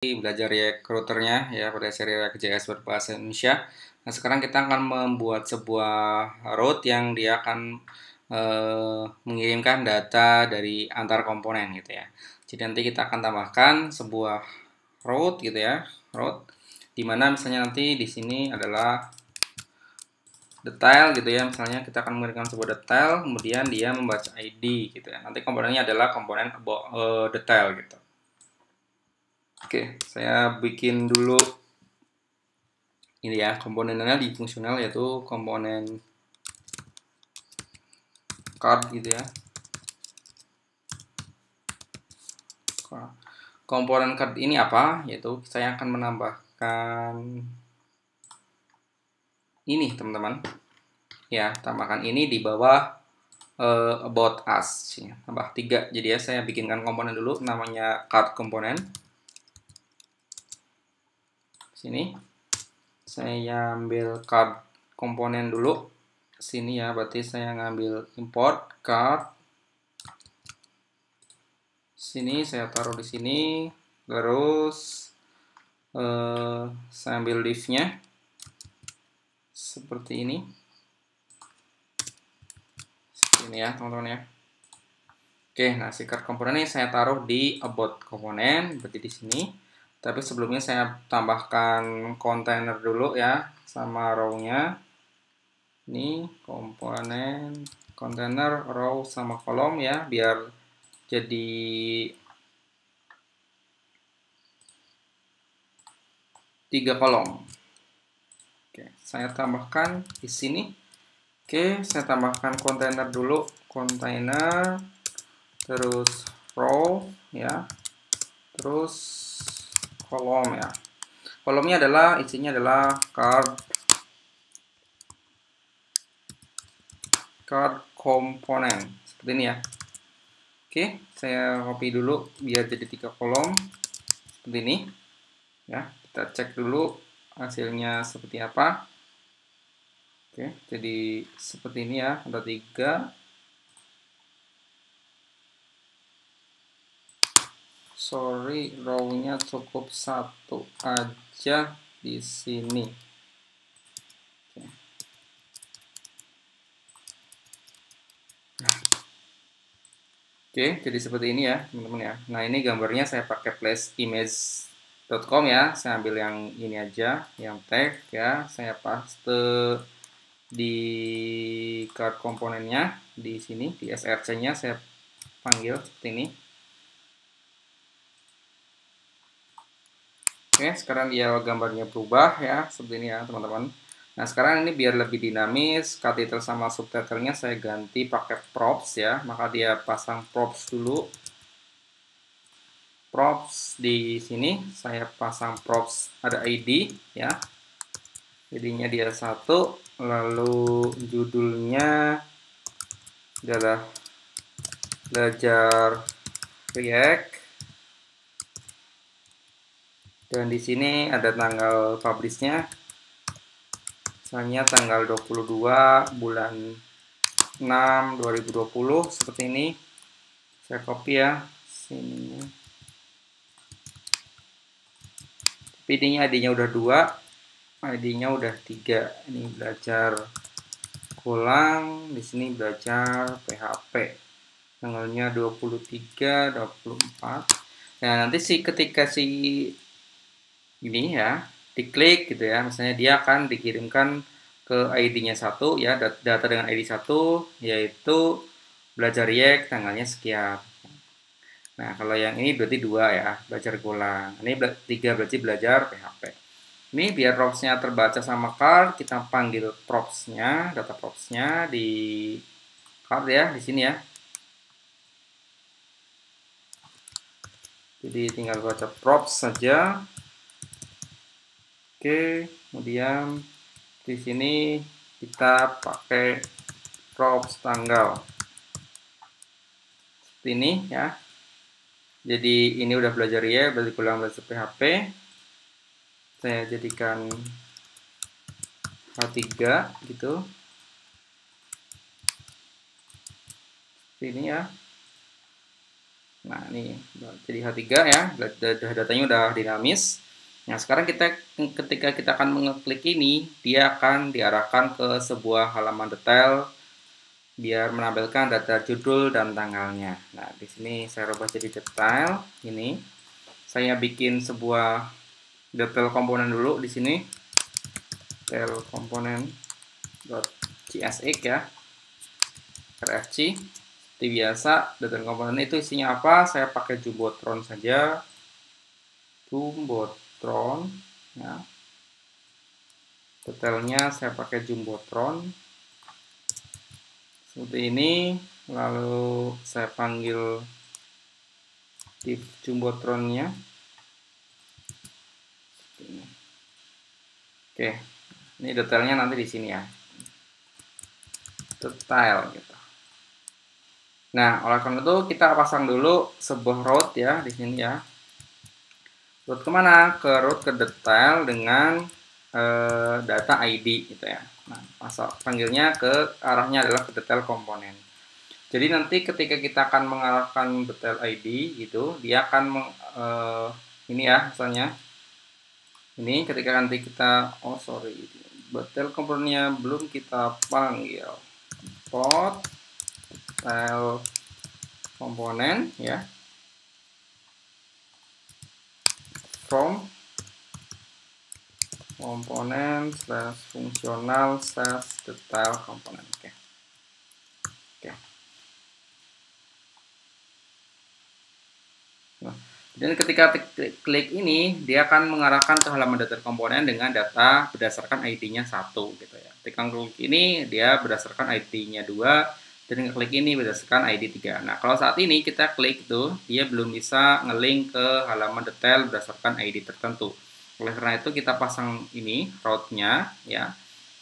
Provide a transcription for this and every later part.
belajar React routernya ya pada seri React JS berbahasa Indonesia. Nah, sekarang kita akan membuat sebuah route yang dia akan mengirimkan data dari antar komponen gitu ya. Jadi nanti kita akan tambahkan sebuah route gitu ya, route dimana misalnya nanti di sini adalah detail gitu ya, misalnya kita akan mengirimkan sebuah detail, kemudian dia membaca ID gitu ya. Nanti komponennya adalah komponen detail gitu. Oke, saya bikin dulu ini ya komponennya di fungsional, yaitu komponen card gitu ya. Komponen card ini apa? Yaitu saya akan menambahkan ini teman-teman ya, tambahkan ini di bawah about us ya. Tambah 3. Jadi ya saya bikinkan komponen dulu namanya card komponen. Sini saya ambil card komponen dulu sini ya, berarti saya ngambil import card. Sini saya taruh di sini, terus saya ambil div-nya seperti ini ya teman-teman ya. Oke, nah si card komponen ini saya taruh di about komponen, berarti di sini. Tapi sebelumnya saya tambahkan kontainer dulu ya sama row-nya. Ini komponen kontainer row sama kolom ya, biar jadi 3 kolom. Oke, saya tambahkan di sini. Oke, saya tambahkan kontainer dulu, kontainer, terus row ya, terus kolom ya. Kolomnya adalah isinya adalah card komponen seperti ini ya. Oke, saya copy dulu biar jadi 3 kolom seperti ini ya. Kita cek dulu hasilnya seperti apa. Oke, jadi seperti ini ya, ada 3. Sorry, row-nya cukup 1 aja di sini. Oke, jadi seperti ini ya, teman-teman ya. Nah, ini gambarnya saya pakai flashimage.com ya. Saya ambil yang ini aja, yang tag ya. Saya paste di card komponennya di sini, di src-nya saya panggil seperti ini. Oke, sekarang dia gambarnya berubah ya, seperti ini ya, teman-teman. Nah, sekarang ini biar lebih dinamis, subtitle sama subtitlenya saya ganti pakai props ya. Maka dia pasang props dulu. Props di sini saya pasang props ada ID ya. ID-nya dia 1, lalu judulnya adalah belajar React. Dan di sini ada tanggal publish-nya. Misalnya tanggal 22 bulan 6 2020 seperti ini. Saya copy ya sini. ID-nya udah 2, ID-nya udah 3. Ini belajar ulang, di sini belajar PHP. Tanggalnya 23, 24. Nah, nanti ketika ini ya, diklik gitu ya, misalnya dia akan dikirimkan ke ID-nya 1 ya, data dengan ID 1 yaitu belajar React tanggalnya sekian. Nah, kalau yang ini berarti 2 ya, belajar ulang. Ini 3 berarti belajar PHP. Ini biar props-nya terbaca sama card, kita panggil props-nya, data props-nya di card ya, di sini ya. Jadi tinggal baca props saja. Oke, kemudian di sini kita pakai props tanggal. Seperti ini ya. Jadi ini udah belajar ya, berarti pulang belajar PHP. Saya jadikan H3 gitu. Seperti ini ya. Nah, ini jadi H3 ya, datanya udah dinamis. Nah, sekarang ketika kita akan mengeklik ini, dia akan diarahkan ke sebuah halaman detail biar menampilkan data judul dan tanggalnya. Nah, di sini saya rubah jadi detail ini. Saya bikin sebuah detail komponen dulu di sini. Detail komponen .csx ya. RFC. Seperti biasa, detail komponen itu isinya apa? Saya pakai Jumbotron saja. Jumbotron ya. Detailnya saya pakai Jumbotron seperti ini, lalu saya panggil div Jumbotronnya. Oke, ini detailnya nanti di sini ya, detail gitu. Nah, oleh karena itu kita pasang dulu sebuah route ya di sini ya. Route kemana? Ke route ke detail dengan data ID gitu ya. Nah, panggilnya ke arahnya adalah ke detail komponen. Jadi nanti ketika kita akan mengarahkan detail ID gitu, dia akan ini ya misalnya. Ini ketika nanti kita detail komponennya belum kita panggil. Import detail komponen ya. From komponen / fungsional / detail komponen. Oke. Nah, dan ketika klik ini, dia akan mengarahkan ke halaman detail komponen dengan data berdasarkan ID-nya 1 gitu ya. Ketika klik ini, dia berdasarkan ID-nya 2, dan klik ini berdasarkan ID 3. Nah, kalau saat ini kita klik itu, dia belum bisa ngelink ke halaman detail berdasarkan ID tertentu. Oleh karena itu kita pasang ini route-nya ya.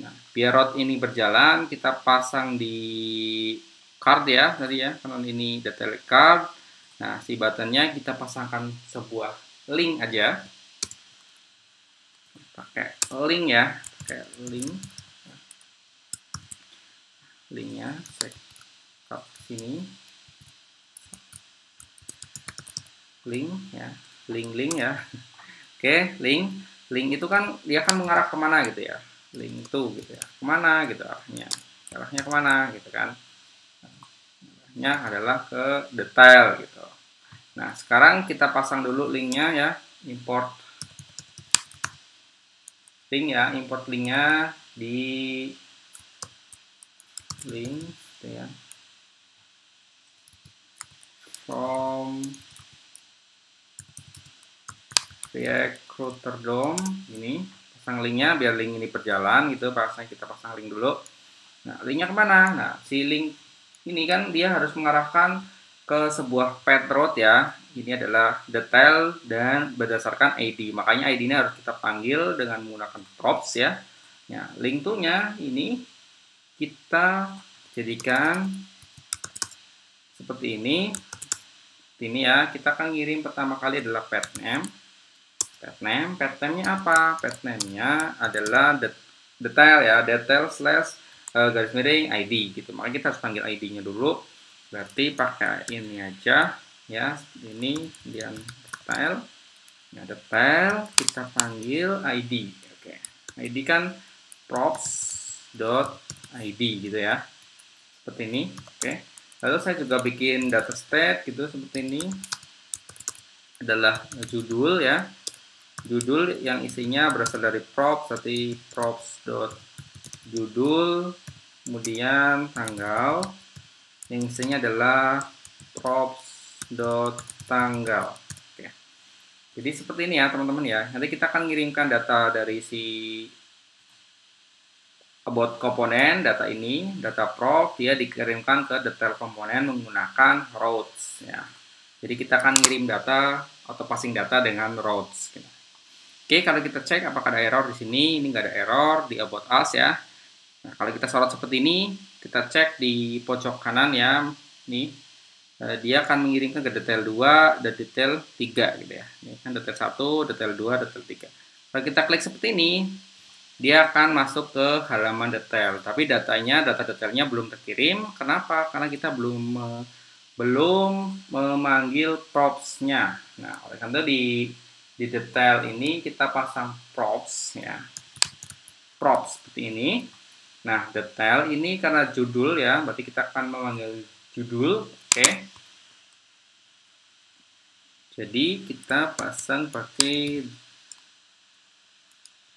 Nah, biar route ini berjalan, kita pasang di card ya tadi ya, karena ini detail card. Nah, si buttonnya kita pasangkan sebuah link aja. Pakai link ya, pakai link. Linknya saya cut sini. Link ya, link ya. Oke, link itu kan dia akan mengarah kemana gitu ya, link itu gitu ya, kemana gitu arahnya kemana gitu kan, arahnya adalah ke detail gitu. Nah, sekarang kita pasang dulu linknya ya, import link ya, import linknya di link gitu ya, from Recruiter DOM ini, pasang linknya biar link ini berjalan gitu. Kita pasang link dulu. Nah, linknya kemana? Nah, si link ini kan dia harus mengarahkan ke sebuah path route ya. Ini adalah detail dan berdasarkan ID. Makanya ID-nya harus kita panggil dengan menggunakan props ya. Nah, link to-nya ini kita jadikan seperti ini. Ini ya, kita akan ngirim pertama kali adalah path name. Path name-nya apa? Path name-nya adalah detail ya, detail / garis miring ID gitu. Makanya kita harus panggil ID-nya dulu. Berarti pakai ini aja ya, ini kemudian detail. Nah, detail kita panggil ID. Oke. ID kan props.id gitu ya. Seperti ini. Oke. Lalu saya juga bikin data state gitu seperti ini. Adalah judul ya. Judul yang isinya berasal dari props, seperti props.judul, kemudian tanggal yang isinya adalah props.tanggal. Oke. Jadi seperti ini ya teman-teman ya. Nanti kita akan mengirimkan data dari si about komponen, data ini, data prop, dia dikirimkan ke detail komponen menggunakan routes ya. Jadi kita akan ngirim data atau passing data dengan routes gitu. Oke, kalau kita cek apakah ada error di sini, ini nggak ada error di about us ya. Nah, kalau kita sorot seperti ini, kita cek di pojok kanan ya, nih, dia akan mengirimkan ke detail 2 dan detail 3 gitu ya. Ini kan detail 1, detail 2, detail 3. Kalau kita klik seperti ini, dia akan masuk ke halaman detail, tapi data detailnya belum terkirim. Kenapa? Karena kita belum belum memanggil props-nya. Nah, oleh karena itu di detail ini kita pasang props ya. Props seperti ini. Nah, detail ini karena judul ya, berarti kita akan memanggil judul, oke. Jadi kita pasang pakai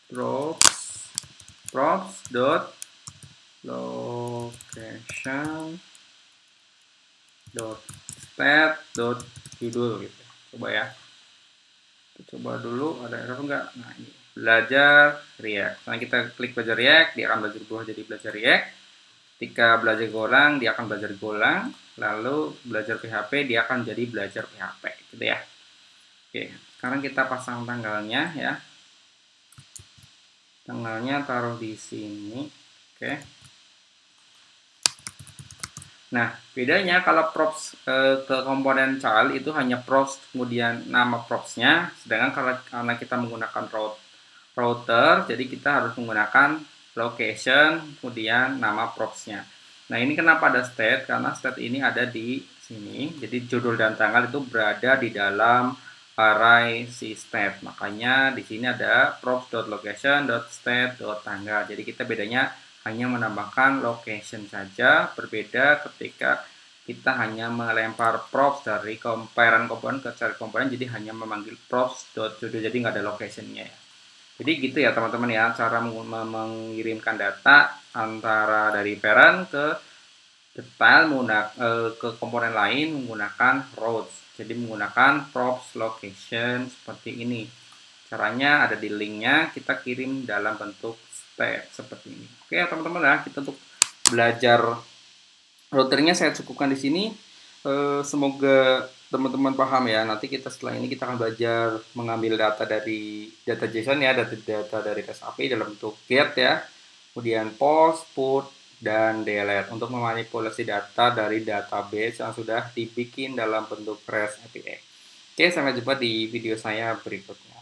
props dot location dot stat dot judul gitu. Coba ya. Kita coba dulu ada error enggak? Nah, ini belajar React. Karena kita klik belajar React, dia akan belajar berubah jadi belajar React. Ketika belajar Golang, dia akan belajar Golang. Lalu belajar PHP, dia akan jadi belajar PHP, gitu ya. Oke, sekarang kita pasang tanggalnya ya. Tanggalnya taruh di sini. Oke. Nah, bedanya kalau props ke komponen child itu hanya props kemudian nama propsnya, sedangkan karena kita menggunakan router, jadi kita harus menggunakan location kemudian nama propsnya. Nah, ini kenapa ada state? Karena state ini ada di sini. Jadi judul dan tanggal itu berada di dalam array si state. Makanya di sini ada props.location.state.tanggal. Jadi kita bedanya hanya menambahkan location saja, berbeda ketika kita hanya melempar props dari parent komponen ke child komponen, jadi hanya memanggil props.judul, jadi nggak ada locationnya ya. Jadi gitu ya teman-teman ya, cara mengirimkan data antara dari parent ke detail ke komponen lain menggunakan rows. Jadi menggunakan props location seperti ini. Caranya ada di linknya, kita kirim dalam bentuk step seperti ini. Oke ya teman-teman ya, kita untuk belajar routernya saya cukupkan di sini. Semoga teman-teman paham ya. Nanti kita setelah ini kita akan belajar mengambil data dari data JSON ya, data dari REST API dalam bentuk get ya, kemudian post, put, dan delete untuk memanipulasi data dari database yang sudah dibikin dalam bentuk REST API. Oke, sampai jumpa di video saya berikutnya.